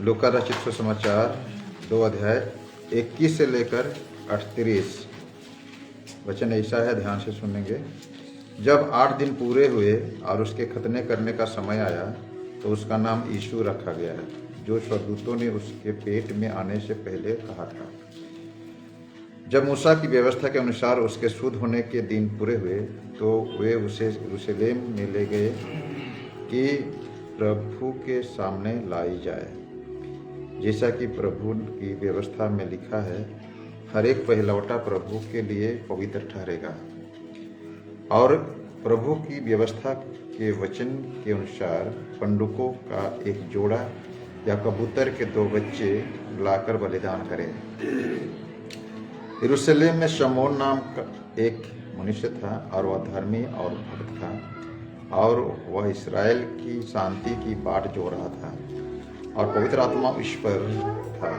लूका रचित सुसमाचार 2 अध्याय 21 से लेकर 38 वचन ऐसा है, ध्यान से सुनेंगे। जब 8 दिन पूरे हुए और उसके खतने करने का समय आया तो उसका नाम यीशु रखा गया है, जो स्वर्गदूतों ने उसके पेट में आने से पहले कहा था। जब मूसा की व्यवस्था के अनुसार उसके शुद्ध होने के दिन पूरे हुए तो वे उसे यरूशलेम में ले गए कि प्रभु के सामने लाई जाए, जैसा कि प्रभु की व्यवस्था में लिखा है, हर एक पहलौठा प्रभु के लिए पवित्र ठहरेगा। और प्रभु की व्यवस्था के वचन के अनुसार पंडुकों का एक जोड़ा या कबूतर के 2 बच्चे लाकर बलिदान करें। यरूशलेम में शमौन नाम का एक मनुष्य था और वह धर्मी और भक्त था, और वह इस्राएल की शांति की बाट जो रहा था, और पवित्र आत्मा उस पर था,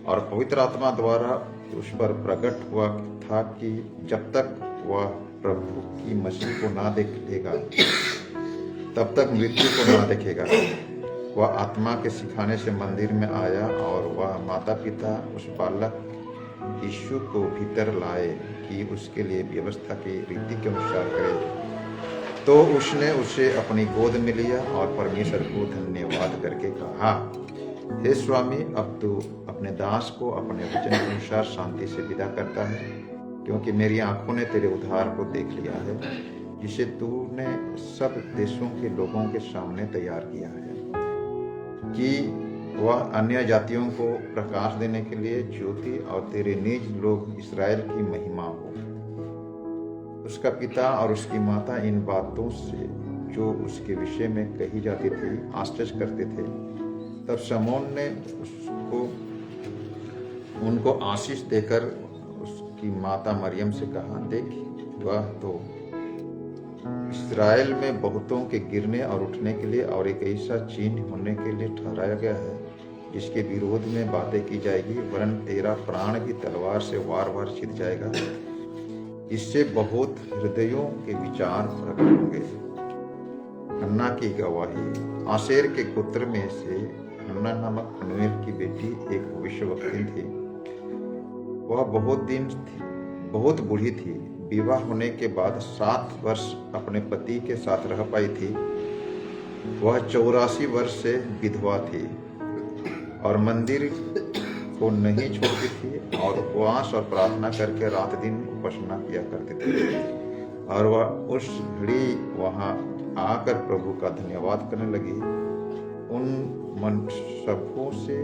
और पवित्र आत्मा द्वारा उस पर प्रकट हुआ था कि जब तक वह प्रभु की मसीह को ना देख लेगा तब तक मृत्यु को ना देखेगा। वह आत्मा के सिखाने से मंदिर में आया और वह माता पिता उस बालक यीशु को भीतर लाए कि उसके लिए व्यवस्था की रीति के अनुसार करे। तो उसने उसे अपनी गोद में लिया और परमेश्वर को धन्यवाद करके कहा, हे स्वामी, अब तू अपने दास को अपने वचन के अनुसार शांति से विदा करता है, क्योंकि मेरी आंखों ने तेरे उद्धार को देख लिया है, जिसे तूने सब देशों के लोगों के सामने तैयार किया है, कि वह अन्य जातियों को प्रकाश देने के लिए ज्योति और तेरे निज लोग इस्राएल की महिमा हो। उसका पिता और उसकी माता इन बातों से जो उसके विषय में कही जाती थी आश्चर्य करते थे। तब शमौन ने उनको आशीष देकर उसकी माता मरियम से कहा, देख, वह तो इस्राएल में बहुतों के गिरने और उठने के लिए और एक ऐसा चिन्ह होने के लिए ठहराया गया है, जिसके विरोध में बातें की जाएगी, वरन तेरा प्राण भी तलवार से वार वार छिद जाएगा। इससे बहुत हृदयों के विचार प्रकट होंगे। हन्ना की गवाही। आशेर के पुत्र में से हन्ना नामक फनूएल की बेटी एक भविष्यवक्ता थी। वह बहुत बूढ़ी थी। विवाह होने के बाद 7 वर्ष अपने पति के साथ रह पाई थी। वह 84 वर्ष से विधवा थी और मंदिर को नहीं छोड़ती थी, और उपवास और प्रार्थना करके रात दिन उपासना किया करते थे। और वह उस घड़ी वहां आकर प्रभु का धन्यवाद करने लगी। उन मनसबों से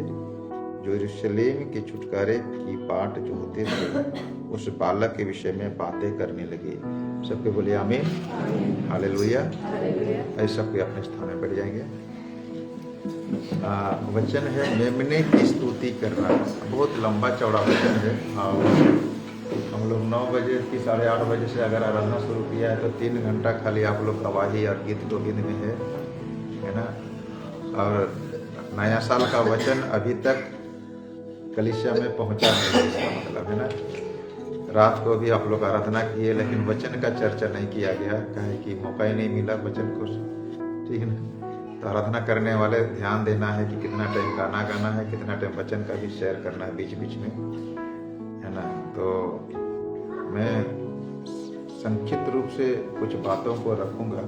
जो यरूशलेम के छुटकारे की बाट जो होते थे उस बालक के विषय में बातें करने लगी। सबके बोलिए आमीन, हालेलुया। ऐसा कोई अपने स्थान में बैठ जाएंगे। वचन है मेमने की स्तुति करना। बहुत लंबा चौड़ा वचन है। हम लोग 9 बजे की 8:30 बजे से अगर आराधना शुरू किया है तो 3 घंटा खाली आप लोग गवाही और गीत गोविंद में है ना। और नया साल का वचन अभी तक कलीसिया में पहुंचा नहीं, इसका मतलब है ना। रात को भी आप लोग आराधना किए, लेकिन वचन का चर्चा नहीं किया गया, कहे कि मौका ही नहीं मिला वचन को, ठीक है ना। तो आराधना करने वाले ध्यान देना है कि कितना टाइम गाना गाना है, कितना टाइम वचन का भी शेयर करना है बीच बीच में, है ना। तो मैं संक्षिप्त रूप से कुछ बातों को रखूंगा।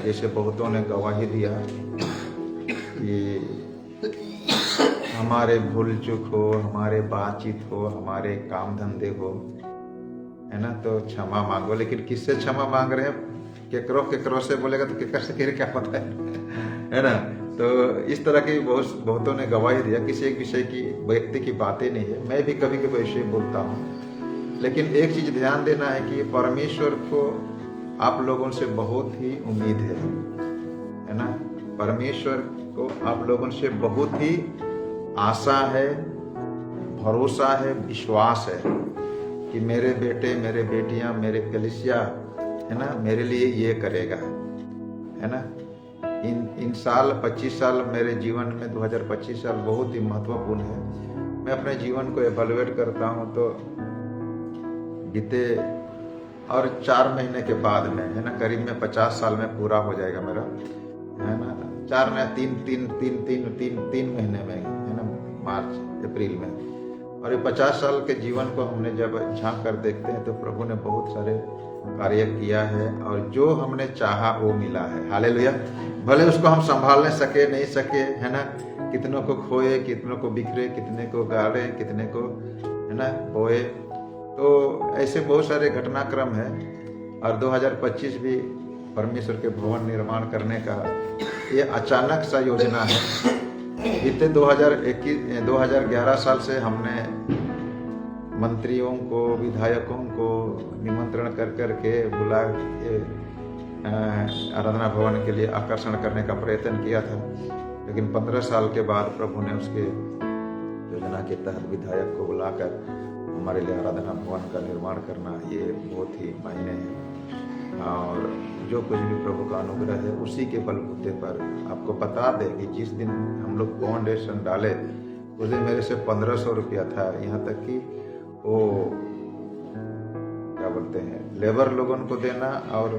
जैसे बहुतों ने गवाही दिया कि हमारे भूल चूक हो, हमारे बातचीत हो, हमारे काम धंधे हो, है ना, तो क्षमा मांगो। लेकिन किससे क्षमा मांग रहे हैं? केकरो से बोलेगा तो केकर से क्या पता है ना। तो इस तरह की बहुतों ने गवाही दिया। किसी एक विषय की व्यक्ति की बातें नहीं है, मैं भी कभी कभी ऐसे बोलता हूँ। लेकिन एक चीज ध्यान देना है कि परमेश्वर को आप लोगों से बहुत ही उम्मीद है ना। परमेश्वर को आप लोगों से बहुत ही आशा है, भरोसा है, विश्वास है कि मेरे बेटे, मेरे बेटियां, मेरे कलीसिया, है ना, मेरे लिए ये करेगा, है ना। इन साल 25 साल मेरे जीवन में 2025 साल बहुत ही महत्वपूर्ण है। मैं अपने जीवन को एवेलुएट करता हूँ तो बीते और 4 महीने के बाद में, है ना, करीब में 50 साल में पूरा हो जाएगा मेरा, है ना। तीन महीने में, है ना, मार्च अप्रैल में। और ये 50 साल के जीवन को हमने जब झांक कर देखते हैं तो प्रभु ने बहुत सारे कार्य किया है और जो हमने चाहा वो मिला है। हालेलुया। भले उसको हम संभालने सके नहीं सके, है ना, कितनों को खोए, कितनों को बिखरे, कितने को गाड़े, कितने को, है ना, बोए। तो ऐसे बहुत सारे घटनाक्रम है। और 2025 भी परमेश्वर के भवन निर्माण करने का ये अचानक सा योजना है। बीते 2011 साल से हमने मंत्रियों को, विधायकों को निमंत्रण कर करके बुला के आराधना भवन के लिए आकर्षण करने का प्रयत्न किया था। लेकिन 15 साल के बाद प्रभु ने उसके योजना के तहत विधायक को बुलाकर हमारे लिए आराधना भवन का निर्माण करना, ये बहुत ही मायने है। और जो कुछ भी प्रभु का अनुग्रह है उसी के बलबूते पर आपको बता दें कि जिस दिन हम लोग फाउंडेशन डाले उस दिन मेरे से 1500 रुपया था। यहाँ तक कि वो क्या बोलते हैं, लेबर लोगों को देना, और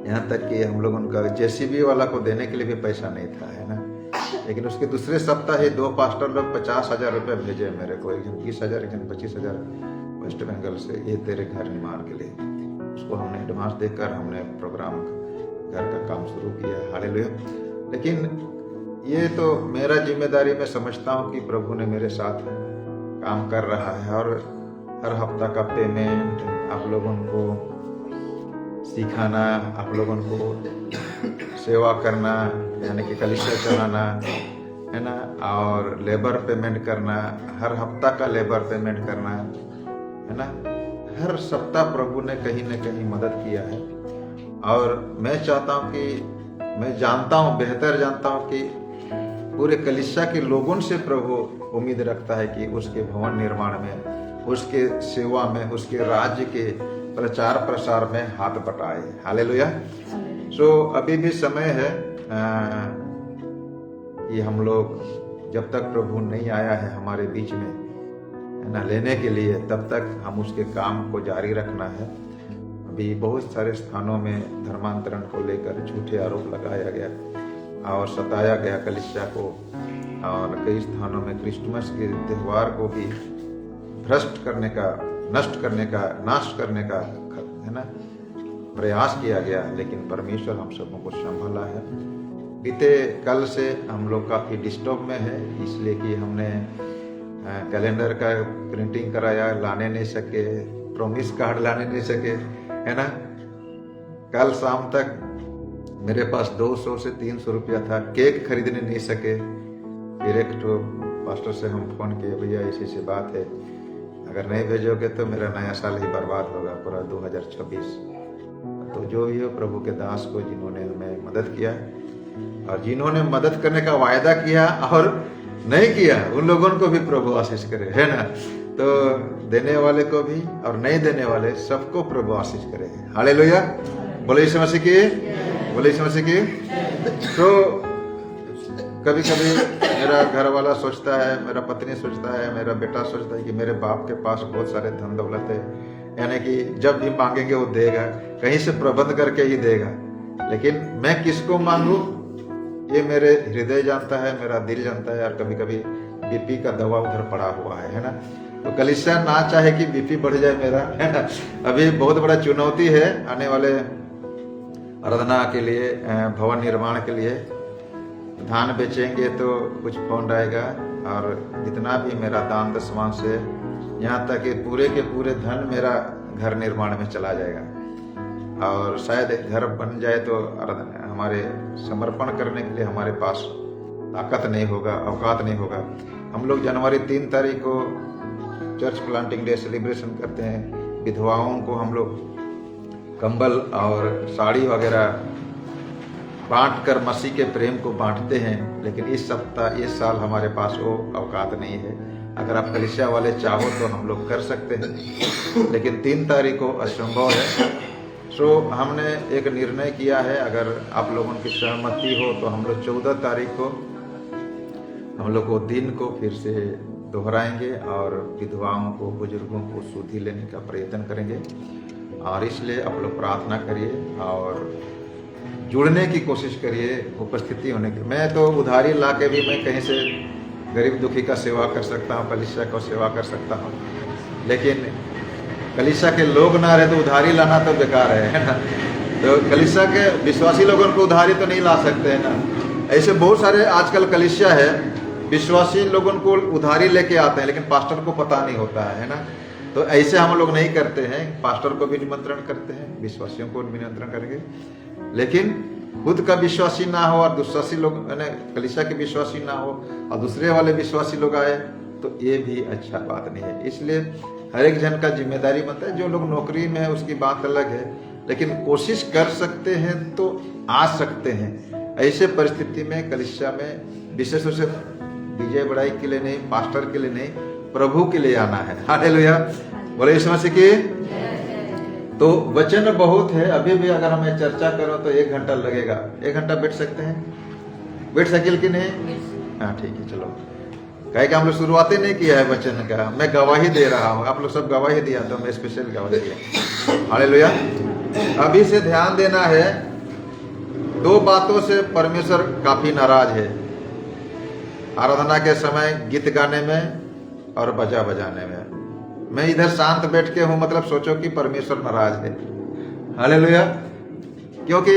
यहाँ तक कि हम लोगों का जेसीबी वाला को देने के लिए भी पैसा नहीं था, है ना। लेकिन उसके दूसरे सप्ताह ही 2 पास्टर लोग 50,000 रुपये भेजे मेरे को, एक 20,000 एक 25,000 वेस्ट बंगाल से, ये तेरे घर निर्माण के लिए। उसको हमने एडवांस देकर हमने प्रोग्राम घर का काम शुरू किया। हालेलुया। लेकिन ये तो मेरा जिम्मेदारी मैं समझता हूँ कि प्रभु ने मेरे साथ काम कर रहा है। और हर हफ्ता का पेमेंट, आप लोगों को सिखाना, आप लोगों को सेवा करना, यानी कि कलीसिया चलाना, है ना, और लेबर पेमेंट करना, हर हफ्ता का लेबर पेमेंट करना, है ना, हर सप्ताह प्रभु ने कहीं न कहीं मदद किया है। और मैं चाहता हूँ कि, मैं जानता हूँ, बेहतर जानता हूँ कि पूरे कलीसिया के लोगों से प्रभु उम्मीद रखता है कि उसके भवन निर्माण में, उसके सेवा में, उसके राज्य के प्रचार प्रसार में हाथ बटाए। हालेलुया। सो अभी भी समय है कि हम लोग, जब तक प्रभु नहीं आया है हमारे बीच में, है ना, लेने के लिए, तब तक हम उसके काम को जारी रखना है। अभी बहुत सारे स्थानों में धर्मांतरण को लेकर झूठे आरोप लगाया गया और सताया गया कलीसिया को, और कई स्थानों में क्रिसमस के त्यौहार को भी भ्रष्ट करने का, नष्ट करने का, नाश करने का, है ना, प्रयास किया गया। लेकिन परमेश्वर हम सबों को संभाला है। बीते कल से हम लोग काफ़ी डिस्टर्ब में है, इसलिए कि हमने कैलेंडर का प्रिंटिंग कराया, लाने नहीं सके, प्रॉमिस कार्ड लाने नहीं सके, है ना। कल शाम तक मेरे पास 200 से 300 रुपया था, केक खरीदने नहीं सके। फिर एक तो पास्टर से हम फोन किए, भैया ऐसी बात है, अगर नहीं भेजोगे तो मेरा नया साल ही बर्बाद होगा, पूरा 2026। तो जो भी हो, प्रभु के दास को जिन्होंने हमें मदद किया और जिन्होंने मदद करने का वायदा किया और नहीं किया, उन लोगों को भी प्रभु आशीष करे, है ना। तो देने वाले को भी और नहीं देने वाले सबको प्रभु आशीष करे। हालेलुया। बोले यीशु मसीह की, बोले यीशु मसीह की। तो कभी कभी मेरा घर वाला सोचता है, मेरा पत्नी सोचता है, मेरा बेटा सोचता है कि मेरे बाप के पास बहुत सारे धन दौलत है, यानी कि जब भी मांगेंगे वो देगा, कहीं से प्रबंध करके ही देगा। लेकिन मैं किसको मांगू, ये मेरे हृदय जानता है, मेरा दिल जानता है। और कभी कभी बीपी का दवा उधर पड़ा हुआ है ना। तो कलीसिया ना चाहे कि बीपी बढ़ जाए मेरा, है ना। अभी बहुत बड़ा चुनौती है आने वाले आराधना के लिए, भवन निर्माण के लिए। धान बेचेंगे तो कुछ फंड आएगा, और जितना भी मेरा दान दशवां से, यहाँ तक कि पूरे के पूरे धन मेरा घर निर्माण में चला जाएगा। और शायद घर बन जाए तो हमारे समर्पण करने के लिए हमारे पास ताकत नहीं होगा, औकात नहीं होगा। हम लोग जनवरी 3 तारीख को चर्च प्लांटिंग डे सेलिब्रेशन करते हैं। विधवाओं को हम लोग कंबल और साड़ी वगैरह बांट कर मसीह के प्रेम को बांटते हैं। लेकिन इस सप्ताह, इस साल हमारे पास वो औकात नहीं है। अगर आप कलीसिया वाले चाहो तो हम लोग कर सकते हैं, लेकिन 3 तारीख को असंभव है। सो हमने एक निर्णय किया है, अगर आप लोगों की सहमति हो तो हम लोग 14 तारीख को हम लोग वो दिन को फिर से दोहराएंगे और विधवाओं को, बुजुर्गों को सुधि लेने का प्रयत्न करेंगे। और इसलिए आप लोग प्रार्थना करिए। और जुड़ने की कोशिश करिए, उपस्थिति होने की। मैं तो उधारी ला के भी मैं कहीं से गरीब दुखी का सेवा कर सकता हूँ, कलीसिया को सेवा कर सकता हूँ, लेकिन कलीसिया के लोग ना रहे तो उधारी लाना तो बेकार है ना। तो कलीसिया के विश्वासी लोगों को उधारी तो नहीं ला सकते हैं ना। ऐसे बहुत सारे आजकल कलीसिया है, विश्वासी लोगों को उधारी लेके आते हैं, लेकिन पास्टर को पता नहीं होता है ना। तो ऐसे हम लोग नहीं करते हैं, पास्टर को भी निमंत्रण करते हैं, विश्वासियों को भी निमंत्रण करेंगे, लेकिन खुद का विश्वासी ना हो और विश्वासी लोग यानी कलीसिया के विश्वासी ना हो और दूसरे वाले विश्वासी लोग आए तो ये भी अच्छा बात नहीं है। इसलिए हर एक जन का जिम्मेदारी बनता है। जो लोग नौकरी में है उसकी बात अलग है, लेकिन कोशिश कर सकते हैं तो आ सकते हैं। ऐसे परिस्थिति में कलीसिया में विशेष रूप से विजय बढ़ाई के लिए नहीं, पास्टर के लिए नहीं, प्रभु के लिए आना है। हालेलुया, बोले यीशु मसीह की। तो वचन बहुत है, अभी भी अगर हमें चर्चा करो तो 1 घंटा लगेगा। 1 घंटा बैठ सकते हैं? बैठ सकिल कि नहीं? हाँ ठीक है, चलो। कहे कि हम लोग शुरुआत नहीं किया है वचन का, मैं गवाही दे रहा हूँ। आप लोग सब गवाही दिया तो मैं स्पेशल गवाही दिया। हालेलुया। अभी से ध्यान देना है, 2 बातों से परमेश्वर काफी नाराज है। आराधना के समय गीत गाने में और बजा बजाने में। मैं इधर शांत बैठ के हूं, मतलब सोचो कि परमेश्वर नाराज है। हालेलुया। क्योंकि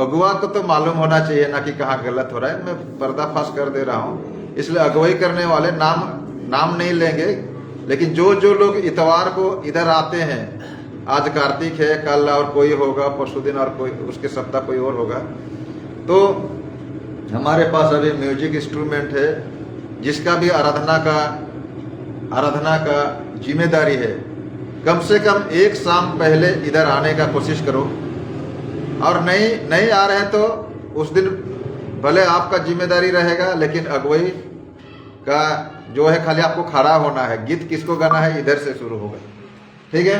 अगुआ को तो मालूम होना चाहिए ना कि कहाँ गलत हो रहा है। मैं पर्दाफाश कर दे रहा हूँ, इसलिए अगुवाई करने वाले नाम नहीं लेंगे, लेकिन जो लोग इतवार को इधर आते हैं, आज कार्तिक है, कल और कोई होगा, परसों दिन और कोई, उसके सप्ताह कोई और होगा, तो हमारे पास अभी म्यूजिक इंस्ट्रूमेंट है, जिसका भी आराधना का जिम्मेदारी है। कम से कम 1 शाम पहले इधर आने का कोशिश करो, और नहीं आ रहे हैं तो उस दिन भले आपका जिम्मेदारी रहेगा, लेकिन अगुवाई का जो है खाली आपको खड़ा होना है। गीत किसको गाना है इधर से शुरू होगा, ठीक है।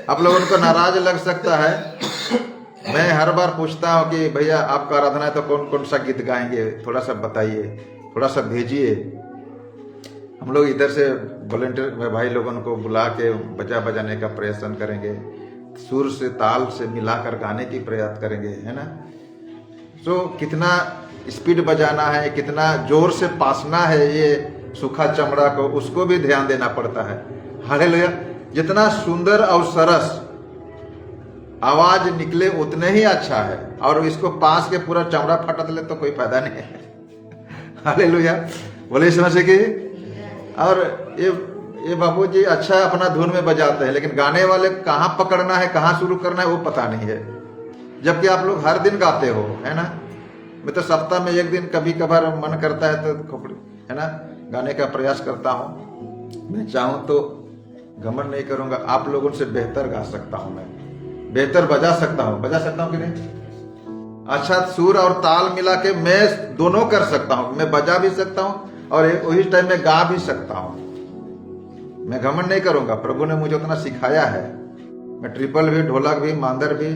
आप लोगों को नाराज लग सकता है, मैं हर बार पूछता हूँ कि भैया आपका आराधना है तो कौन कौन सा गीत गाएंगे, थोड़ा सा बताइए, थोड़ा सा भेजिए। हम लोग इधर से वॉलंटियर भाई लोगों को बुला के बजाने का प्रयास करेंगे, सुर से ताल से मिलाकर गाने की प्रयास करेंगे, है ना। तो कितना स्पीड बजाना है, कितना जोर से पासना है ये सूखा चमड़ा को, उसको भी ध्यान देना पड़ता है। हालेलुया। जितना सुंदर और सरस आवाज निकले उतने ही अच्छा है, और इसको पास के पूरा चमड़ा फटत ले तो कोई फायदा नहीं है। हालेलुया, बोले समझ के। और ये बाबूजी अच्छा अपना धुन में बजाते हैं, लेकिन गाने वाले कहाँ पकड़ना है, कहाँ शुरू करना है वो पता नहीं है, जबकि आप लोग हर दिन गाते हो, है ना। मैं तो सप्ताह में 1 दिन कभी कभार मन करता है तो खोपड़ी, है ना, गाने का प्रयास करता हूँ। मैं चाहूँ तो घमंड नहीं करूंगा, आप लोगों से बेहतर गा सकता हूँ, मैं बेहतर बजा सकता हूँ कि नहीं। अच्छा सुर और ताल मिला के मैं दोनों कर सकता हूँ, मैं बजा भी सकता हूँ और वही टाइम में गा भी सकता हूँ। मैं घमंड नहीं करूंगा, प्रभु ने मुझे उतना सिखाया है। मैं ट्रिपल भी, ढोलक भी, मांदर भी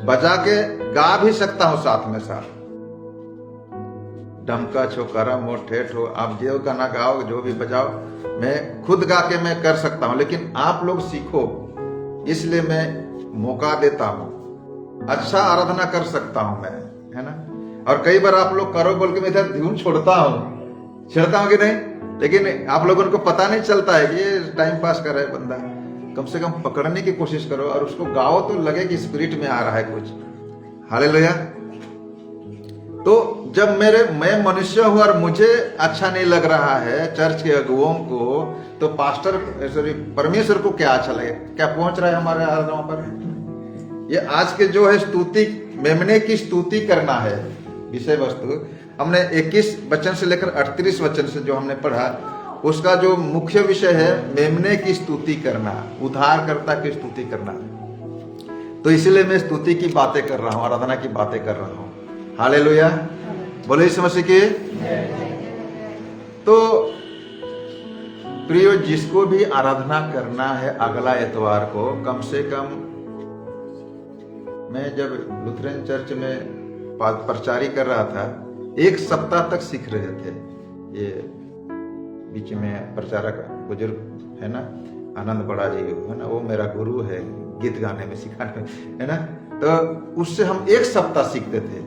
बजा के गा भी सकता हूँ साथ में साथ। डमका छो, करम हो, ठेठ हो, आप जो गाना गाओ, जो भी बजाओ, मैं खुद गा के मैं कर सकता हूँ, लेकिन आप लोग सीखो, इसलिए मैं मौका देता हूँ। अच्छा आराधना कर सकता हूँ मैं, है ना। और कई बार आप लोग करो बोल के मैं इधर ध्यून छोड़ता हूँ कि नहीं, लेकिन आप लोगों को पता नहीं चलता है कि ये टाइम पास कर रहा है बंदा। कम से कम पकड़ने की कोशिश करो और उसको गाओ तो लगे कि स्पिरिट में आ रहा है कुछ। हालेलुया। तो जब मैं मनुष्य हूं और मुझे अच्छा नहीं लग रहा है चर्च के अगुओं को, तो परमेश्वर को क्या अच्छा लगे, क्या पहुंच रहा है हमारे आराधना पर। ये आज के जो है स्तुति, मेमने की स्तुति करना है विषय वस्तु। हमने 21 वचन से लेकर 38 वचन से जो हमने पढ़ा, उसका जो मुख्य विषय है मेमने की स्तुति करना, उद्धारकर्ता की स्तुति करना। तो इसलिए मैं स्तुति की बातें कर रहा हूं, आराधना की बातें कर रहा हूं। हालेलुया, बोले यीशु मसीह की। तो प्रियो, जिसको भी आराधना करना है अगला एतवार को, कम से कम, मैं जब लुथरन चर्च में प्रचारी कर रहा था, 1 सप्ताह तक सीख रहे थे। ये बीच में प्रचारक बुजुर्ग है ना, आनंद बड़ा जी है ना, वो मेरा गुरु है गीत गाने में, सिखाने में, है ना। तो तो उससे हम 1 सप्ताह सीखते थे,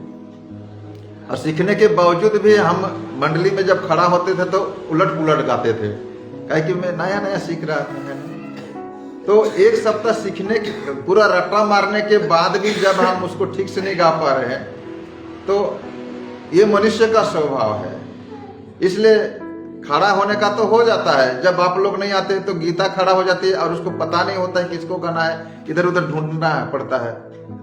और सीखने के बावजूद भी हम मंडली में जब खड़ा होते थे तो उलट पुलट गाते थे, काहे कि मैं नया नया सीख रहा था। तो 1 सप्ताह सीखने के पूरा रट्टा मारने के बाद भी जब हम उसको ठीक से नहीं गा पा रहे हैं, तो ये मनुष्य का स्वभाव है। इसलिए खड़ा होने का तो हो जाता है, जब आप लोग नहीं आते तो गीता खड़ा हो जाती है और उसको पता नहीं होता है किसको गाना है, इधर उधर ढूंढना पड़ता है,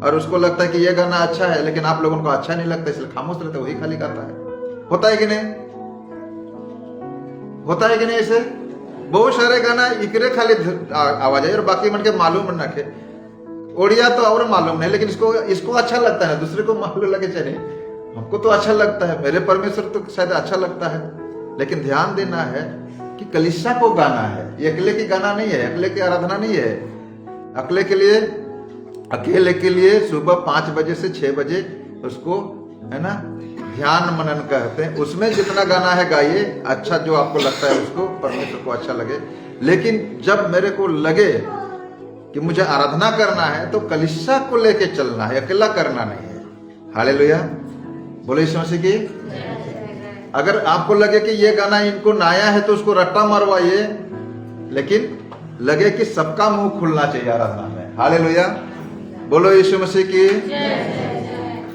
और उसको लगता है कि ये गाना अच्छा है, लेकिन आप लोगों को अच्छा नहीं लगता, इसलिए खामोश रहते, वही खाली गाता है। होता है कि नहीं? होता है कि नहीं? ऐसे बहुत सारे गाना इकरे खाली आवाज है और बाकी मन के मालूम न रखे। ओडिया तो और मालूम नहीं, लेकिन इसको अच्छा लगता है, दूसरे को मालूम लगे चाहे नहीं, हमको तो अच्छा लगता है, मेरे परमेश्वर तो शायद अच्छा लगता है। लेकिन ध्यान देना है कि कलीसिया को गाना है, ये अकेले की गाना नहीं है, अकेले की आराधना नहीं है। अकेले के लिए सुबह 5 बजे से 6 बजे उसको, है ना, ध्यान मनन कहते हैं। उसमें जितना गाना है गाइए, अच्छा जो आपको लगता है उसको, परमेश्वर को अच्छा लगे। लेकिन जब मेरे को लगे कि मुझे आराधना करना है तो कलीसिया को लेके चलना है, अकेला करना नहीं है। हालेलुया, बोले यीशु मसीह की। अगर आपको लगे कि ये गाना इनको नया है तो उसको रट्टा मरवाइए, लेकिन लगे कि सबका मुंह खुलना चाहिए आराधना में। हालेलुया, बोलो यीशु मसीह की।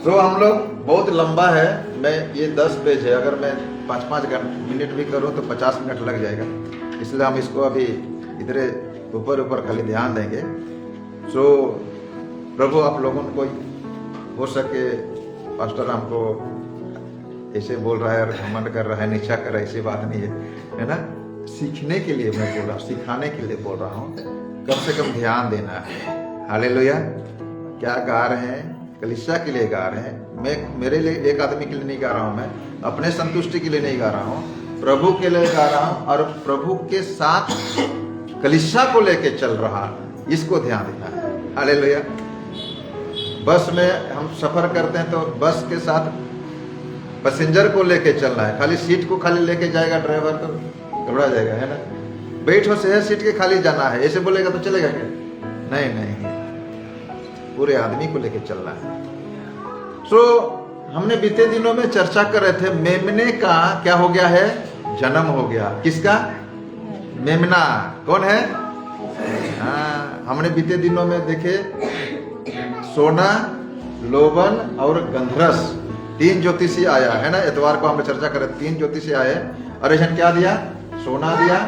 तो हम लोग बहुत लंबा है, मैं ये 10 पेज है, अगर मैं 5-5 मिनट भी करूं तो 50 मिनट लग जाएगा, इसलिए हम इसको अभी इधर ऊपर खाली ध्यान देंगे। सो प्रभु आप लोगों को हो सके, पास्टर हमको ऐसे बोल रहा है और घमंड कर रहा है, नीचा कर रहा है, ऐसी बात नहीं है ना। सीखने के लिए मैं बोल रहा हूँ, सिखाने के लिए बोल रहा हूँ, कम से कम ध्यान देना है। हालेलुया, क्या गा रहे हैं? कलीसिया के लिए गा रहे हैं। मैं मेरे लिए, एक आदमी के लिए नहीं गा रहा हूँ, मैं अपने संतुष्टि के लिए नहीं गा रहा हूँ, प्रभु के लिए गा रहा हूँ, और प्रभु के साथ कलीसिया को लेके चल रहा, इसको ध्यान देना है। हालेलुया, बस में हम सफर करते हैं तो बस के साथ पैसेंजर को लेके चलना है, खाली सीट को खाली लेके जाएगा ड्राइवर तो घबरा जाएगा, है ना। बैठो से सीट के खाली जाना है, ऐसे बोलेगा तो चलेगा क्या? नहीं, पूरे आदमी को लेके चलना है। सो हमने बीते दिनों में चर्चा कर रहे थे, मेमने का क्या हो गया है? जन्म हो गया। किसका? मेमना। कौन है? हाँ, हमने बीते दिनों में देखे सोना, लोबन और गंधरस, 3 ज्योतिषी आया, है ना। इतवार को हमने चर्चा करे, 3 ज्योतिषी आए और ऐसा क्या दिया? सोना दिया,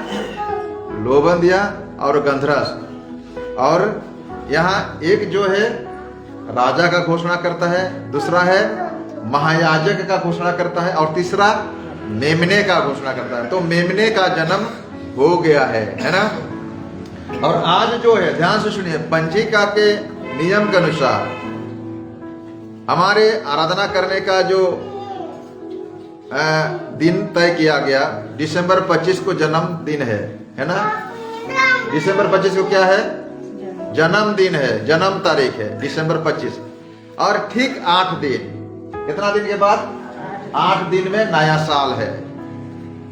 लोबन दिया और गंधरस। और यहाँ एक जो है राजा का घोषणा करता है, दूसरा है महायाजक का घोषणा करता है, और तीसरा मेमने का घोषणा करता है। तो मेमने का जन्म हो गया है ना। और आज जो है, ध्यान से सुनिए, पंजिका के नियम के अनुसार हमारे आराधना करने का जो दिन तय किया गया, दिसंबर 25 को जन्म दिन है ना। दिसंबर 25 को क्या है? जन्मदिन है, जन्म तारीख है दिसंबर 25। और ठीक 8 दिन, कितना दिन के बाद? 8 दिन में नया साल है।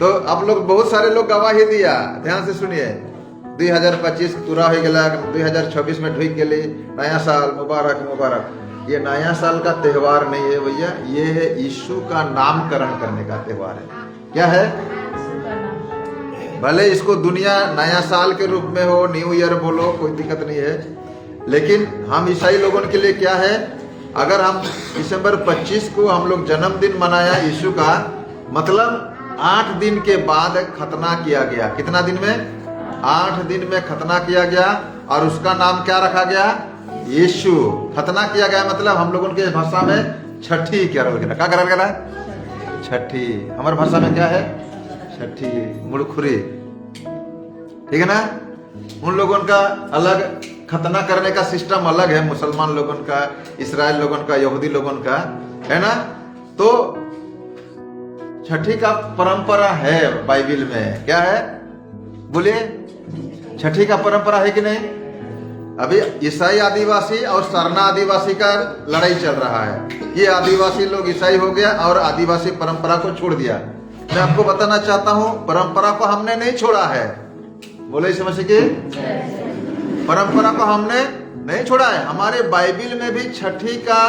तो अब लोग, बहुत सारे लोग गवाही दिया, ध्यान से सुनिए। 2025 पूरा हो गया, 2026 में ढुक गए, नया साल मुबारक मुबारक। ये नया साल का त्योहार नहीं है भैया, ये है यीशु का नामकरण करने का त्योहार है। क्या है? भले इसको दुनिया नया साल के रूप में हो, न्यू ईयर बोलो, कोई दिक्कत नहीं है, लेकिन हम ईसाई लोगों के लिए क्या है? अगर हम दिसंबर 25 को हम लोग जन्मदिन मनाया यीशु का, मतलब 8 दिन के बाद खतना किया गया। कितना दिन में? 8 दिन में खतना किया गया, और उसका नाम क्या रखा गया? यीशु। खतना किया गया मतलब हम लोगों के भाषा में छठी क्या करा गया? छठी। हमारे भाषा में क्या है? छठी, मुड़खुरी, ठीक है ना। उन लोगों का अलग खतना करने का सिस्टम अलग है, मुसलमान लोगों का, इस्राएल लोगों का, यहूदी लोगों का, है ना। तो छठी का परंपरा है बाइबिल में। क्या है? बोलिए, छठी का परंपरा है कि नहीं? अभी ईसाई आदिवासी और सरना आदिवासी का लड़ाई चल रहा है। ये आदिवासी लोग ईसाई हो गया और आदिवासी परंपरा को छोड़ दिया। मैं आपको बताना चाहता हूं, परंपरा को हमने नहीं छोड़ा है। बोले यीशु मसीह की। परंपरा को हमने नहीं छोड़ा है। हमारे बाइबिल में भी छठी का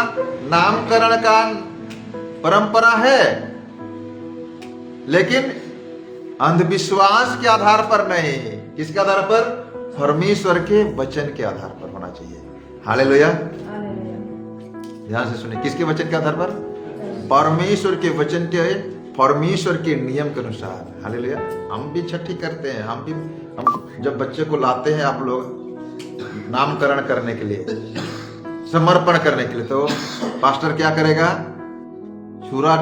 नामकरण का परंपरा है, लेकिन अंधविश्वास के आधार पर नहीं। किसके आधार पर? परमेश्वर के वचन के आधार पर होना चाहिए। हालेलुया। ध्यान से सुनिए, किसके वचन के आधार पर? परमेश्वर के वचन के, परमेश्वर के नियम के अनुसार। हालेलुया। हम भी छठी करते हैं, हम जब बच्चे को लाते हैं आप लोग नामकरण करने के लिए, समर्पण करने के लिए, तो पास्टर क्या करेगा? छुरा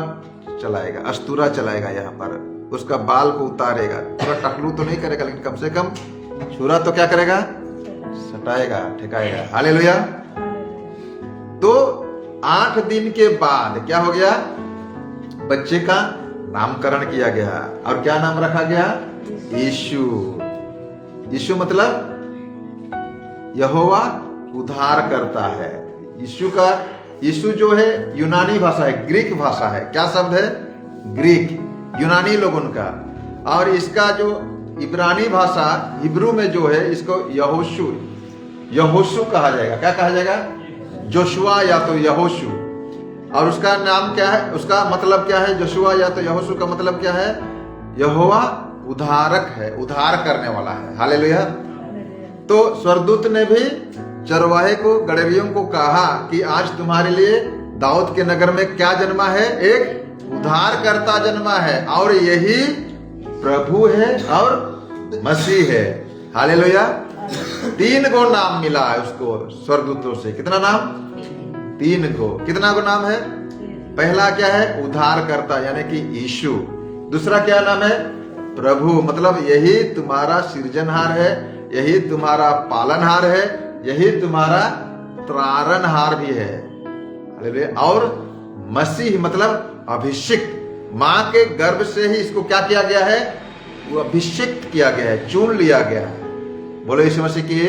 चलाएगा, अस्तूरा चलाएगा, यहाँ पर उसका बाल को उतारेगा। पूरा टकलू तो नहीं करेगा, लेकिन कम से कम छुरा तो क्या करेगा? सटाएगा, ठेकाएगा। हालेलुया। तो 8 दिन के बाद क्या हो गया? बच्चे का नामकरण किया गया। और क्या नाम रखा गया? यीशु। यीशु मतलब यहोवा उद्धार करता है। यीशु जो है यूनानी भाषा है, ग्रीक भाषा है। क्या शब्द है? ग्रीक, यूनानी लोगों का। और इसका जो इब्रानी भाषा, हिब्रू में जो है, इसको यहोशू कहा जाएगा। क्या कहा जाएगा? जोशुआ या तो यहोशू। और उसका नाम क्या है? उसका मतलब क्या है? जोशुआ या तो यहोशू का मतलब क्या है? यहोवा उद्धारक है, उद्धार करने वाला है। हालेलुया। तो स्वर्गदूत ने भी चरवाहे को, गड़ेरियों को कहा कि आज तुम्हारे लिए दाऊद के नगर में क्या जन्मा है? एक उद्धारकर्ता जन्मा है, और यही प्रभु है और मसीह है। हालेलुया। 3 गो नाम मिला है उसको स्वर्गदूतों से। कितना नाम? 3 गो। कितना गो नाम है? पहला क्या है? उद्धारकर्ता यानी कि यीशु। दूसरा क्या नाम है? प्रभु, मतलब यही तुम्हारा सृजनहार है, यही तुम्हारा पालनहार है, यही तुम्हारा त्रारणहार भी है। और मसीह मतलब अभिषिक्त। मां के गर्भ से ही इसको क्या किया गया है? वो अभिषिक्त किया गया है, चुन लिया गया है। बोलो यीशु मसीह की।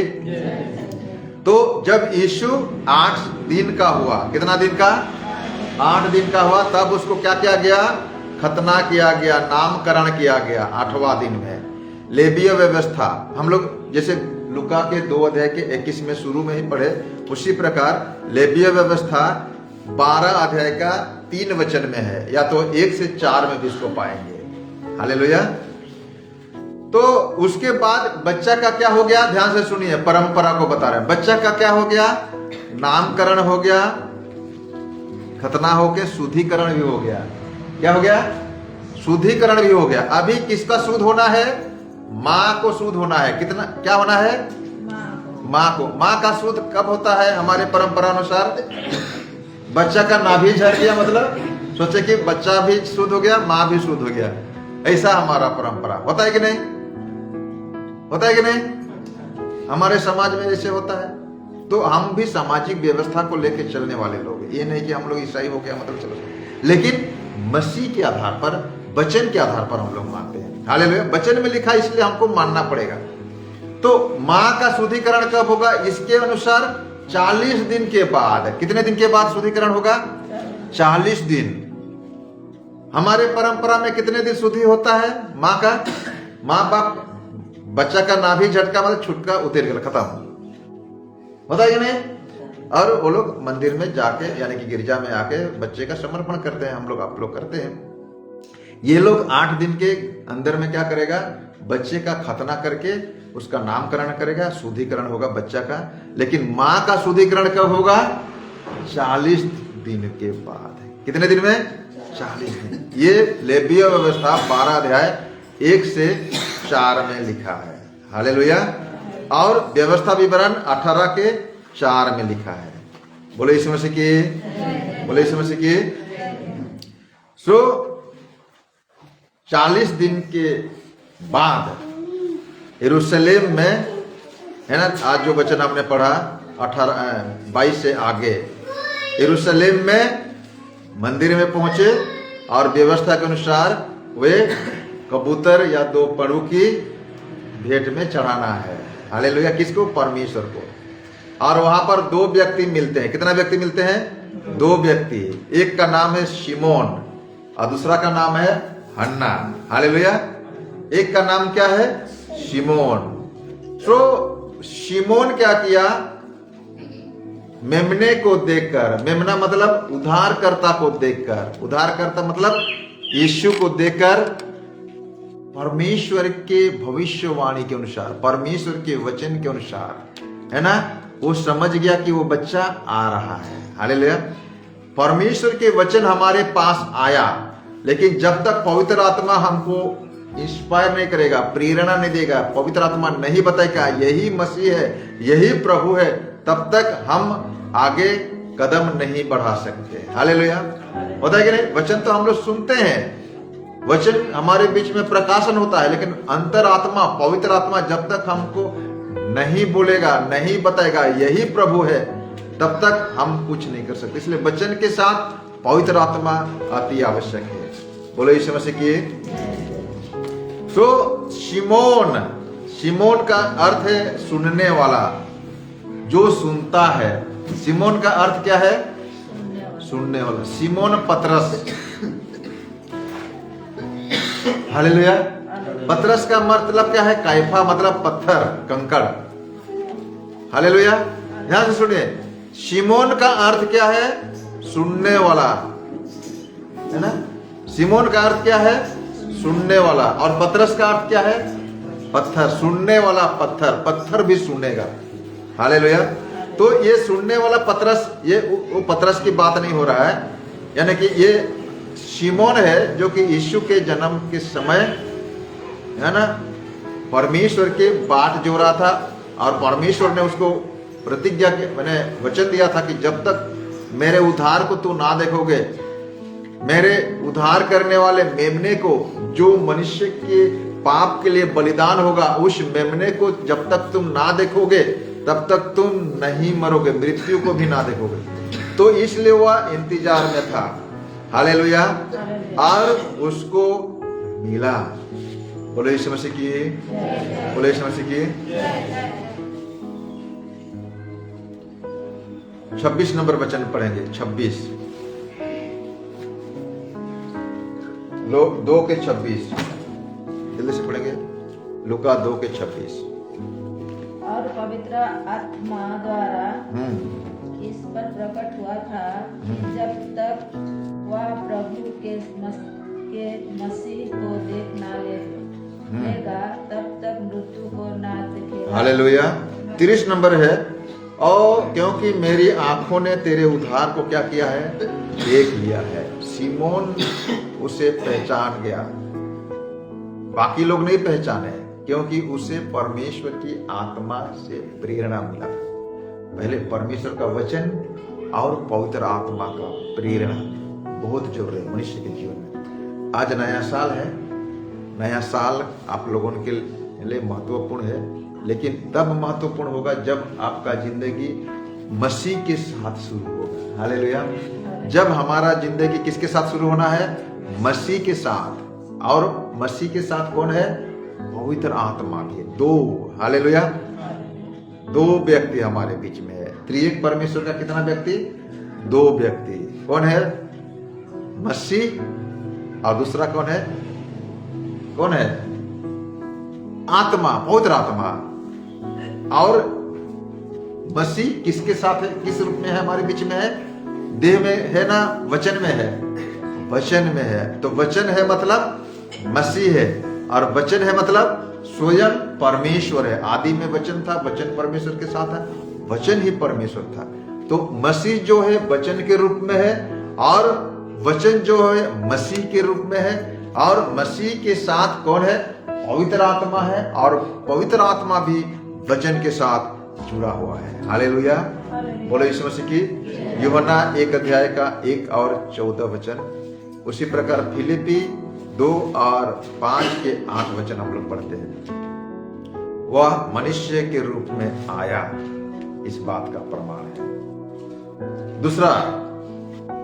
तो जब यीशु 8 दिन का हुआ, कितना दिन का? 8 दिन का हुआ, तब उसको क्या किया गया? खतना किया गया, नामकरण किया गया 8वां दिन में। लेवीय व्यवस्था हम लोग जैसे लुका के 2 अध्याय के 21 में शुरू में ही पढ़े, उसी प्रकार लेवीय व्यवस्था 12 अध्याय का 3 वचन में है, या तो 1 से 4 में भी इसको पाएंगे। हालेलुया। तो उसके बाद बच्चा का क्या हो गया? ध्यान से सुनिए, परंपरा को बता रहे हैं। बच्चा का क्या हो गया? नामकरण हो गया, खतना होके शुद्धिकरण भी हो गया। क्या हो गया? शुद्धिकरण भी हो गया। अभी किसका शुद्ध होना है? माँ को शुद्ध होना है। कितना क्या होना है? माँ को। माँ का शुद्ध कब होता है? हमारे परंपरा अनुसार बच्चा का नाभि झड़ गया, मतलब सोचे कि बच्चा भी शुद्ध हो गया, माँ भी शुद्ध हो गया। ऐसा हमारा परंपरा होता है कि नहीं? होता है कि नहीं? हमारे समाज में ऐसे होता है। तो हम भी सामाजिक व्यवस्था को लेकर चलने वाले लोग, ये नहीं कि हम लोग ईसाई हो गया मतलब चलो, लेकिन मसीह के आधार पर, वचन के आधार पर हम लोग मानते हैं। हालेलुया। वचन में लिखा, इसलिए हमको मानना पड़ेगा। तो माँ का शुद्धिकरण कब होगा? इसके अनुसार 40 दिन के बाद। कितने दिन के बाद शुद्धिकरण होगा? 40 दिन। हमारे परंपरा में कितने दिन शुद्धि होता है? माँ का, माँ बाप, बच्चा का नाभि झटका मतलब छुटका उतर गया, खत्म होता है कि नहीं? और वो लोग मंदिर में जाके यानी कि गिरजा में आके बच्चे का समर्पण करते हैं। हम लोग, आप लोग करते हैं। ये लोग 8 दिन के अंदर में क्या करेगा? बच्चे का खतना करके उसका नामकरण करेगा, शुद्धिकरण होगा बच्चा का। लेकिन माँ का शुद्धिकरण कब होगा? 40 दिन के बाद। कितने दिन में? 40 दिन। ये लेवीय व्यवस्था 12 अध्याय 1 से 4 में लिखा है। हालेलुया। और व्यवस्था विवरण 18 के 4 में लिखा है। बोले यीशु मसीह की, बोले यीशु मसीह की। 40 दिन के बाद यरूशलेम में है ना, आज जो वचन आपने पढ़ा 22 से आगे, यरूशलेम में मंदिर में पहुंचे और व्यवस्था के अनुसार वे कबूतर या 2 पड़ू की भेंट में चढ़ाना है। हालेलुया। किसको? परमेश्वर को। और वहां पर 2 व्यक्ति मिलते हैं। कितना व्यक्ति मिलते हैं? 2 व्यक्ति। एक का नाम है शिमोन और दूसरा का नाम है हन्ना। हालेलुया। एक का नाम क्या है? शिमोन। तो शिमोन क्या किया? मेमने को देखकर, मेमना मतलब उद्धारकर्ता को देखकर, उद्धारकर्ता मतलब यीशु को देखकर परमेश्वर के भविष्यवाणी के अनुसार, परमेश्वर के वचन के अनुसार, है ना, वो समझ गया कि वो बच्चा आ रहा है। हालेलुया। परमेश्वर के वचन हमारे पास आया, लेकिन जब तक पवित्र आत्मा हमको इंस्पायर नहीं करेगा, प्रेरणा नहीं देगा, पवित्र आत्मा नहीं बताएगा यही मसीह है, यही प्रभु है, तब तक हम आगे कदम नहीं बढ़ा सकते। हालेलुया। होता है कि नहीं? वचन तो हम लोग सुनते हैं, वचन हमारे बीच में प्रकाशन होता है, लेकिन अंतर आत्मा, पवित्र आत्मा जब तक हमको नहीं बोलेगा, नहीं बताएगा यही प्रभु है, तब तक हम कुछ नहीं कर सकते। इसलिए वचन के साथ पवित्र आत्मा अति आवश्यक है। बोलो यीशु मसीह की। तो शिमोन, शिमोन का अर्थ है सुनने वाला, जो सुनता है। शिमोन का अर्थ क्या है? सुनने वाला। शिमोन पतरस, हालेलुया। पतरस का मतलब क्या है? काइफा मतलब पत्थर, कंकड़। हालेलुया। ध्यान से सुनिए, शिमोन का अर्थ क्या है? सुनने वाला, है ना। शिमोन का अर्थ क्या है? सुनने वाला। और पतरस का अर्थ क्या है? पत्थर, सुनने वाला पत्थर, पत्थर भी सुनेगा। हालेलुया। तो ये सुनने वाला पतरस, ये वो पतरस की बात नहीं हो रहा है, यानी कि ये शिमोन है जो कि यीशु के जन्म के समय, है ना, परमेश्वर के बाट जो रहा था, और परमेश्वर ने उसको प्रतिज्ञा के मैंने वचन दिया था कि जब तक मेरे उद्धार को तू ना देखोगे, मेरे उद्धार करने वाले मेमने को, जो मनुष्य के पाप के लिए बलिदान होगा, उस मेमने को जब तक तुम ना देखोगे तब तक तुम नहीं मरोगे, मृत्यु को भी ना देखोगे। तो इसलिए वह इंतजार में था। हालेलुया। और उसको मिला। बोलो यीशु मसीह की, बोलो यीशु मसीह की। 26 नंबर वचन पढ़ेंगे। 26 लोग 2 के 26 जल्दी से पढ़ेंगे। लूका 2 के 26। और पवित्र आत्मा द्वारा इस पर प्रकट हुआ था कि जब तक वह प्रभु के मसीह को देख ना लेगा, तब तक मृत्यु को ना देखेगा। हालेलुया। 30 नंबर है। और क्योंकि मेरी आंखों ने तेरे उद्धार को क्या किया है? देख लिया है। शिमोन उसे पहचान गया, बाकी लोग नहीं पहचाने, क्योंकि उसे परमेश्वर की आत्मा से प्रेरणा मिला। पहले परमेश्वर का वचन और पवित्र आत्मा का प्रेरणा बहुत जरूरी है मनुष्य के जीवन में। आज नया साल है, नया साल आप लोगों के लिए महत्वपूर्ण है, लेकिन तब महत्वपूर्ण होगा जब आपका जिंदगी मसीह के साथ शुरू होगा। हालेलुया। जब हमारा जिंदगी किसके साथ शुरू होना है? मसीह के साथ। और मसीह के साथ कौन है? पवित्र आत्मा के 2। हालेलुया। 2 व्यक्ति हमारे बीच में है। त्रिएक परमेश्वर का कितना व्यक्ति? 2 व्यक्ति। कौन है? मसीह, और दूसरा कौन है? कौन है? आत्मा, पवित्र आत्मा। और मसीह किसके साथ है? किस रूप में है? हमारे बीच में है, देह में है ना, वचन में है, वचन में है। तो वचन है मतलब मसीह है, और वचन है मतलब स्वयं परमेश्वर है। आदि में वचन था, वचन परमेश्वर के साथ है, वचन ही परमेश्वर था। तो मसीह जो है वचन के रूप में है, और वचन जो है मसीह के रूप में है, और मसीह के साथ कौन है? पवित्र आत्मा है, और पवित्र आत्मा भी वचन के साथ जुड़ा हुआ है। हालेलुया। बोलो यीशु मसीह की। यूहन्ना 1 अध्याय का 1 और 14 वचन। उसी प्रकार फिलिपी 2 और 5 के 8 वचन हम लोग पढ़ते हैं। वह मनुष्य के रूप में आया, इस बात का प्रमाण है। दूसरा,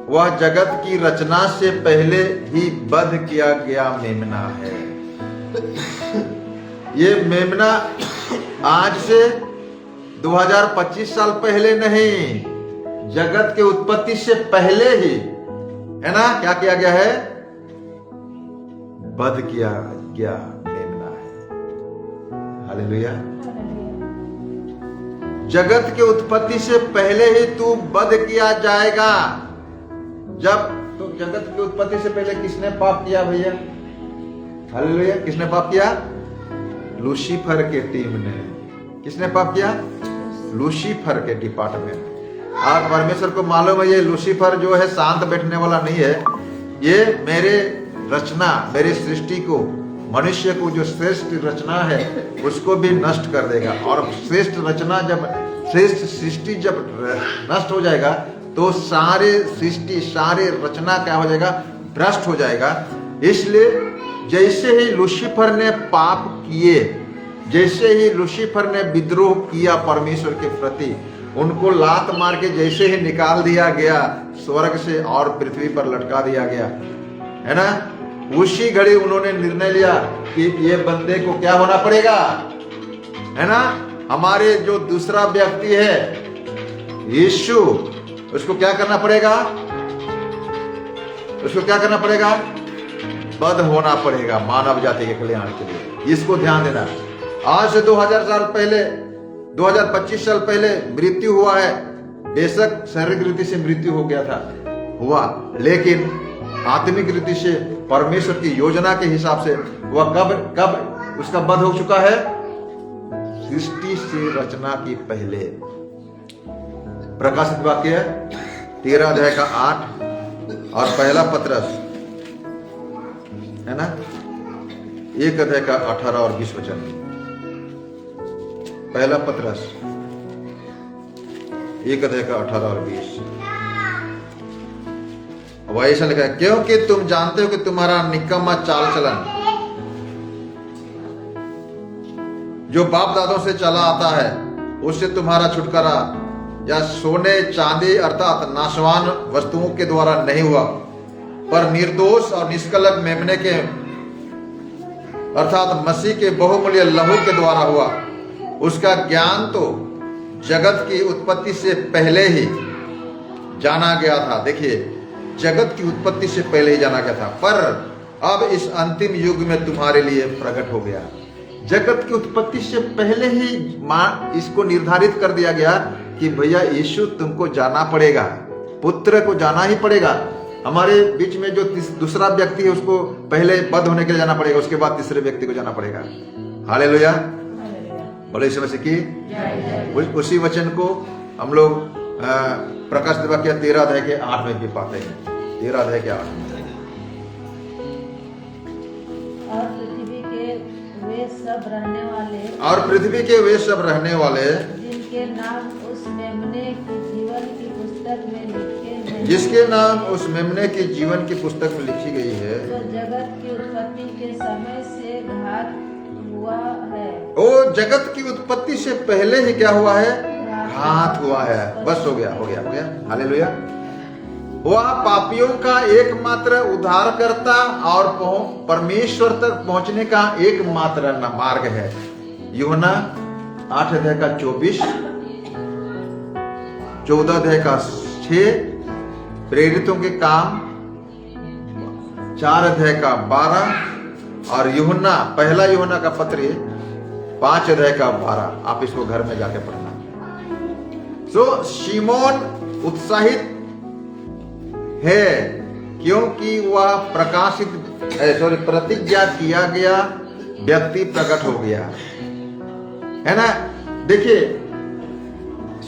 वह जगत की रचना से पहले ही वध किया गया मेमना है। ये मेमना आज से 2025 साल पहले नहीं, जगत के उत्पत्ति से पहले ही, है ना, क्या किया गया है? वध किया गया मेमना है। हालेलुया। जगत के उत्पत्ति से पहले ही तू वध किया जाएगा। जब तो जगत की उत्पत्ति से पहले किसने पाप किया भैया? हालेलुया। किसने पाप किया? लूसीफर के टीम ने। किसने पाप किया? लूसीफर के डिपार्टमेंट। और परमेश्वर को मालूम है ये लूसीफर जो है शांत बैठने वाला नहीं है। ये मेरे रचना, मेरे सृष्टि को, मनुष्य को जो श्रेष्ठ रचना है उसको भी नष्ट कर देगा। और श्रेष्ठ रचना जब, श्रेष्ठ सृष्टि जब नष्ट हो जाएगा तो सारे सृष्टि, सारे रचना क्या हो जाएगा? भ्रष्ट हो जाएगा। इसलिए जैसे ही लूसीफर ने पाप किए, जैसे ही लूसीफर ने विद्रोह किया परमेश्वर के प्रति, उनको लात मार के जैसे ही निकाल दिया गया स्वर्ग से और पृथ्वी पर लटका दिया गया, है ना, उसी घड़ी उन्होंने निर्णय लिया कि ये बंदे को क्या होना पड़ेगा, है ना, हमारे जो दूसरा व्यक्ति है यीशु, उसको क्या करना पड़ेगा? उसको क्या करना पड़ेगा? वध होना पड़ेगा मानव जाति के कल्याण के लिए। इसको ध्यान देना। आज से 2000 साल पहले, 2025 साल पहले मृत्यु हुआ है। बेशक शारीरिक रीति से मृत्यु हो गया था, हुआ, लेकिन आत्मिक रीति से परमेश्वर की योजना के हिसाब से वह कब उसका वध हो चुका है? सृष्टि से रचना की पहले। प्रकाशित वाक्य 13 अध्याय का 8 और पहला पत्रस, है ना, 1 अध्याय का 18 और 20 वचन। पहला पत्रस 1 अध्याय का 18 और 20। वह ऐसा लिखा है, क्योंकि तुम जानते हो कि तुम्हारा निकम्मा चाल चलन जो बाप दादों से चला आता है, उससे तुम्हारा छुटकारा या सोने चांदी अर्थात नाशवान वस्तुओं के द्वारा नहीं हुआ, पर निर्दोष और निष्कलंक मेमने के अर्थात मसीह के बहुमूल्य लहू के द्वारा हुआ। उसका ज्ञान तो जगत की उत्पत्ति से पहले ही जाना गया था। देखिए, जगत की उत्पत्ति से पहले ही जाना गया था, पर अब इस अंतिम युग में तुम्हारे लिए प्रकट हो गया। जगत की उत्पत्ति से पहले ही इसको निर्धारित कर दिया गया कि भैया यीशु तुमको जाना पड़ेगा, पुत्र को जाना ही पड़ेगा। हमारे बीच में जो दूसरा व्यक्ति है उसको पहले वध होने के लिए जाना पड़ेगा, उसके बाद तीसरे व्यक्ति को जाना पड़ेगा। हालेलुया, बोले यीशु मसीह की। उसी वचन को हम लोग प्रकाशित वाक्य 13 अध्याय के 8 में भी पाते हैं। 13 अध्याय के 8 में। और पृथ्वी के वे सब रहने वाले जिनके नाम उस मेमने की जीवन की पुस्तक में लिखे हैं, जिसके नाम उस मेमने की जीवन की पुस्तक में लिखी गई है, तो जगत की उत्पत्ति के समय से घात हुआ है। ओ, जगत की उत्पत्ति से पहले ही क्या हुआ है? घात हुआ है। बस हो गया। हालेलुया। वह पापियों का एकमात्र उद्धारकर्ता और परमेश्वर तक पहुंचने का एकमात्र मार्ग है। यूहन्ना 8 अध्याय का 24, 14 अध्याय का 6, प्रेरितों के काम 4 अध्याय का 12 और यूहन्ना, पहला यूहन्ना का पत्र 5 अध्याय का 12। आप इसको घर में जाके पढ़ना। सो शिमोन उत्साहित है क्योंकि वह प्रतिज्ञा किया गया व्यक्ति प्रकट हो गया, है ना। देखिए,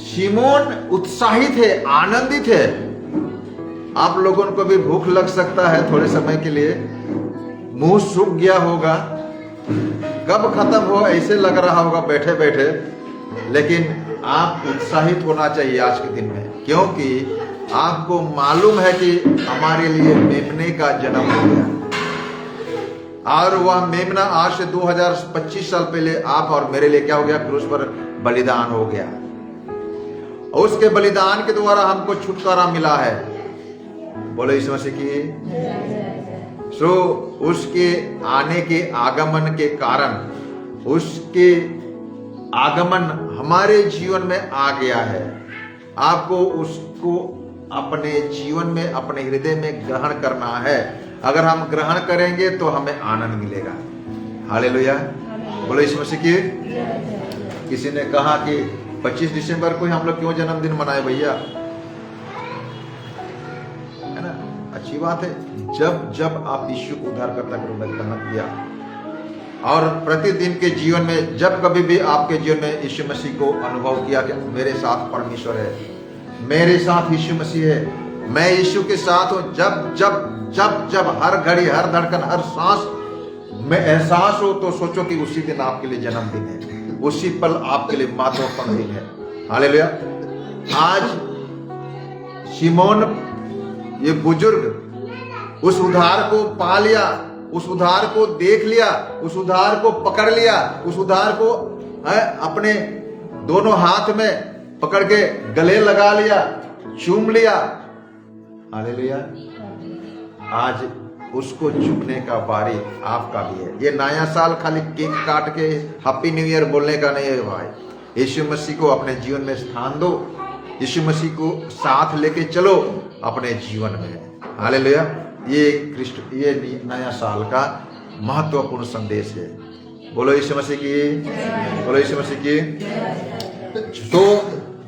शिमोन उत्साहित है, आनंदित है। आप लोगों को भी भूख लग सकता है थोड़े समय के लिए, मुंह सूख गया होगा, कब खत्म हो ऐसे लग रहा होगा बैठे बैठे, लेकिन आप उत्साहित होना चाहिए आज के दिन में, क्योंकि आपको मालूम है कि हमारे लिए मेमने का जन्म हो गया। और वह मेमना आज से 2025 साल पहले आप और मेरे लिए क्या हो गया? क्रूस पर बलिदान हो गया। उसके बलिदान के द्वारा हमको छुटकारा मिला है। बोलो यीशु मसीह की। सो उसके आने के आगमन के कारण, उसके आगमन हमारे जीवन में आ गया है। आपको उसको अपने जीवन में, अपने हृदय में ग्रहण करना है। अगर हम ग्रहण करेंगे तो हमें आनंद मिलेगा। हालेलुया, बोलो यीशु मसीह की। किसी ने कहा कि 25 दिसंबर को ही हम लोग क्यों जन्मदिन मनाए भैया, है ना। अच्छी बात है, जब जब आप यीशु को उद्धारकर्ता के रूप में ग्रहण किया और प्रतिदिन के जीवन में जब कभी भी आपके जीवन में यीशु मसीह को अनुभव किया कि मेरे साथ परमेश्वर है, मेरे साथ यीशु मसीह है, मैं यीशु के साथ हूं, जब जब जब जब हर घड़ी, हर धड़कन, हर सांस में एहसास हो, तो सोचो कि उसी दिन आपके लिए जन्मदिन है, उसी पल आपके लिए महत्वपूर्ण दिन है। हालेलुया। आज शिमोन ये बुजुर्ग उस उधार को पा लिया, उस उधार को देख लिया, उस उधार को पकड़ लिया, उस उधार को अपने दोनों हाथ में पकड़ के गले लगा लिया, चूम लिया। हालेलुया। आज उसको चूमने का बारी आपका भी है। ये नया साल खाली केक काट के हैप्पी न्यू ईयर बोलने का नहीं है भाई। यीशु मसीह को अपने जीवन में स्थान दो, यीशु मसीह को साथ लेके चलो अपने जीवन में। हालेलुया। ये नया साल का महत्वपूर्ण संदेश है। बोलो यीशु मसीह की, बोलो यीशु मसीह की। तो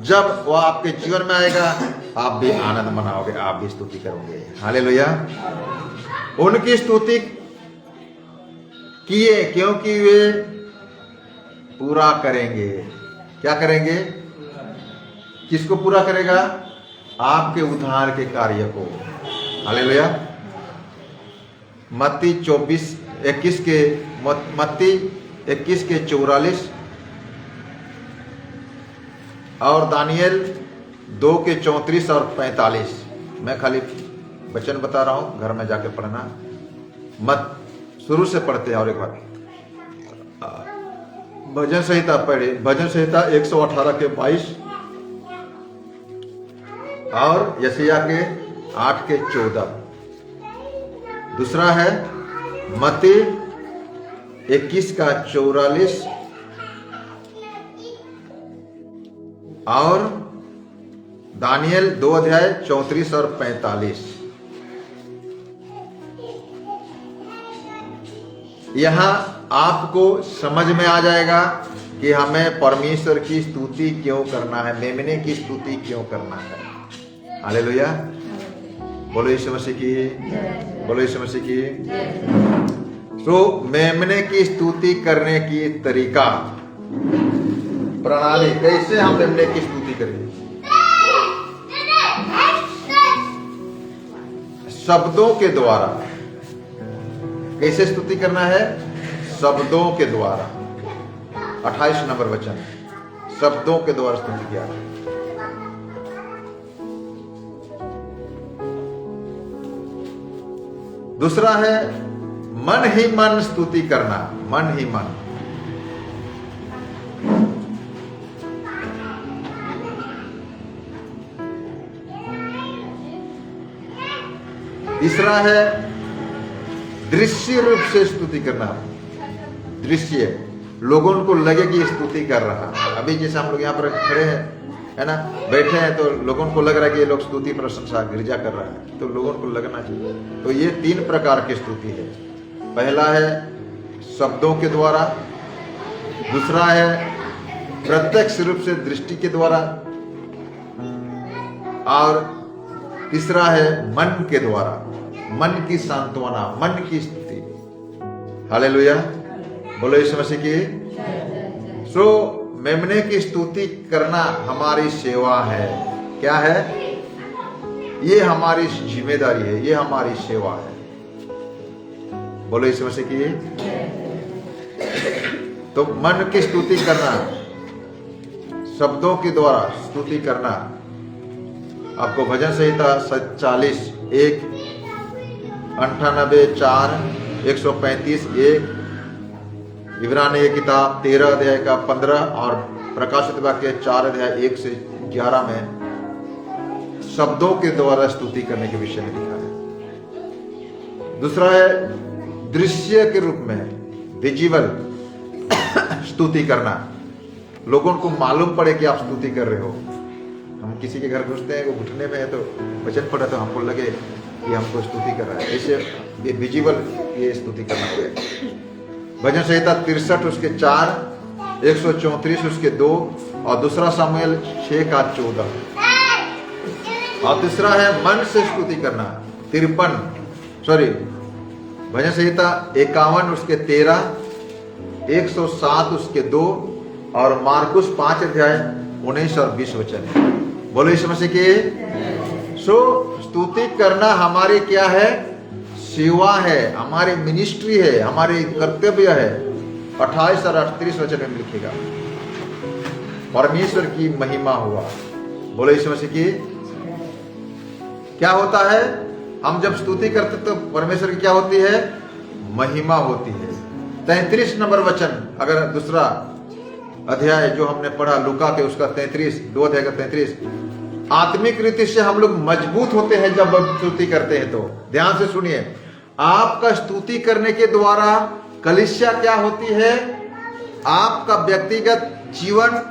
जब वह आपके जीवन में आएगा, आप भी आनंद मनाओगे, आप भी स्तुति करोगे। हालेलुया। उनकी स्तुति किए क्योंकि वे पूरा करेंगे। क्या करेंगे? किसको पूरा करेगा? आपके उद्धार के कार्य को। हालेलुया। मत्ती 21 के 44 और दानियल 2 के 34 और 45। मैं खाली वचन बता रहा हूं, घर में जाके पढ़ना मत। शुरू से पढ़ते हैं और एक बार भजन संहिता पढ़े। भजन संहिता 118 के 22 और यशायाह के 8 के 14। दूसरा है मत्ती 21 का 44 और दानियल 2 अध्याय 34 और 45। यहां आपको समझ में आ जाएगा कि हमें परमेश्वर की स्तुति क्यों करना है, मेमने की स्तुति क्यों करना है। हालेलुया। बोलो यीशु मसीह की, बोलो यीशु मसीह की। तो मेमने की स्तुति करने की तरीका, प्रणाली, कैसे हम मेमने की स्तुति करेंगे? शब्दों के द्वारा। कैसे स्तुति करना है? शब्दों के द्वारा। 28 नंबर वचन, शब्दों के द्वारा स्तुति किया। दूसरा है मन ही मन स्तुति करना, मन ही मन। तीसरा है दृश्य रूप से स्तुति करना। दृश्य, लोगों को लगे कि स्तुति कर रहा। अभी जैसे हम लोग यहाँ पर खड़े हैं, है ना, बैठे हैं, तो लोगों को लग रहा है कि ये लोग स्तुति प्रशंसा गिरजा कर रहा है, तो लोगों को लगना चाहिए। तो ये 3 प्रकार की स्तुति है। पहला है शब्दों के द्वारा, दूसरा है प्रत्यक्ष रूप से दृष्टि के द्वारा, और तीसरा है मन के द्वारा, मन की सांत्वना, मन की स्तुति। हालेलुया। बोलो यीशु मसीह की। सो मेमने की स्तुति करना हमारी सेवा है। क्या है? ये हमारी जिम्मेदारी है, ये हमारी सेवा है। बोलो यीशु मसीह की। तो मन की स्तुति करना, शब्दों के द्वारा स्तुति करना। आपको भजन संहिता 40 1 98 4 135 1, इब्रानी किताब 13 अध्याय का 15 और प्रकाशित वाक्य 4 अध्याय 1 से 11 में शब्दों के द्वारा स्तुति करने के विषय में लिखा है। दूसरा है दृश्य के रूप में, विजिबल स्तुति करना, लोगों को मालूम पड़े कि आप स्तुति कर रहे हो। हम किसी के घर घुसते हैं, वो घुटने में है तो वचन पढ़े तो हमको लगे कि हमको स्तुति कर रहा है, ऐसे ये विजिबल ये स्तुति करना हो गया। भजन संहिता 63 उसके 4, 134 उसके 2 और दूसरा सामुएल 6:14। और तीसरा है मन से स्तुति करना, 53 भजन संहिता 51 उसके 13, 107 उसके 2 और मार्कुस 5:19 और 20 वचन। बोलो यीशु मसीह की। सो स्तुति करना हमारी क्या है? सेवा है, हमारी मिनिस्ट्री है, हमारी कर्तव्य है। 28 और 38 वचन में लिखेगा, परमेश्वर की महिमा हुआ। बोलो यीशु मसीह की। क्या होता है? हम जब स्तुति करते तो परमेश्वर की क्या होती है? महिमा होती है। 33 नंबर वचन, अगर दूसरा अध्याय जो हमने पढ़ा लूका के, उसका 33, 2 अध्याय का 33, आत्मिक रीति से हम लोग मजबूत होते हैं जब स्तुति करते हैं। तो ध्यान से सुनिए, आपका स्तुति करने के द्वारा कलीसिया क्या होती है? आपका व्यक्तिगत जीवन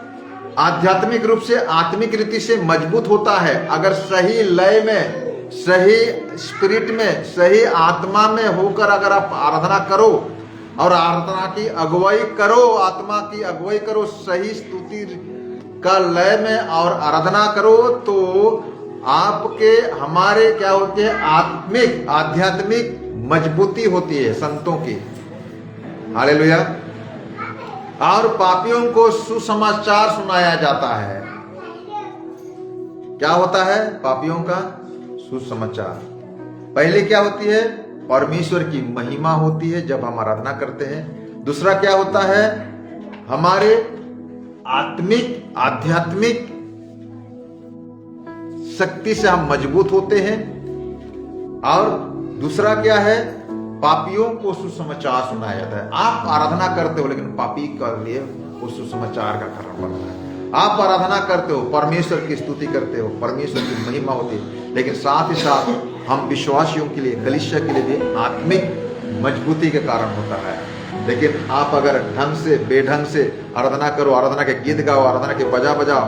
आध्यात्मिक रूप से, आत्मिक रीति से मजबूत होता है। अगर सही लय में, सही स्पिरिट में, सही आत्मा में होकर अगर आप आराधना करो और आराधना की अगुवाई करो, आत्मा की अगुवाई करो, सही स्तुति का लय में और आराधना करो, तो आपके हमारे क्या होते हैं? आत्मिक आध्यात्मिक मजबूती होती है संतों की। हालेलुया। और पापियों को सुसमाचार सुनाया जाता है। क्या होता है? पापियों का सुसमाचार। पहले क्या होती है? परमेश्वर की महिमा होती है जब हम आराधना करते हैं। दूसरा क्या होता है? हमारे आत्मिक आध्यात्मिक शक्ति से हम मजबूत होते हैं। और दूसरा क्या है? पापियों को सुसमाचार सुनाया जाता है। आप आराधना करते हो लेकिन पापी के लिए वो सुसमाचार का कारण बनता है। आप आराधना करते हो, परमेश्वर की स्तुति करते हो, परमेश्वर की महिमा होती है, लेकिन साथ ही साथ हम विश्वासियों के लिए, कलीसिया के लिए भी आत्मिक मजबूती के कारण होता है। लेकिन आप अगर ढंग से बेढंग से आराधना करो, आराधना के गीत गाओ, आराधना के बजा बजाओ,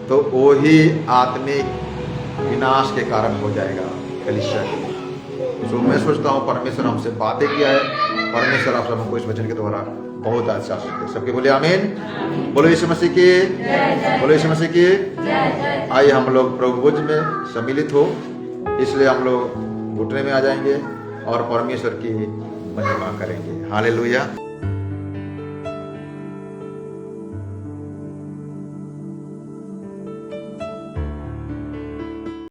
तो वही आत्मिक विनाश के कारण हो जाएगा कलीसिया के लिए। तो मैं सोचता हूँ परमेश्वर हमसे बातें किया है, परमेश्वर आप सबको इस वचन के द्वारा बहुत अच्छा सकते। सबके बोले आमीन। बोलो यीशु मसीह की। बोलो यीशु मसीह की। आइए हम लोग प्रभु भोज में सम्मिलित हो, इसलिए हम लोग घुटने में आ जाएंगे और परमेश्वर की महिमा करेंगे। हालेलुया।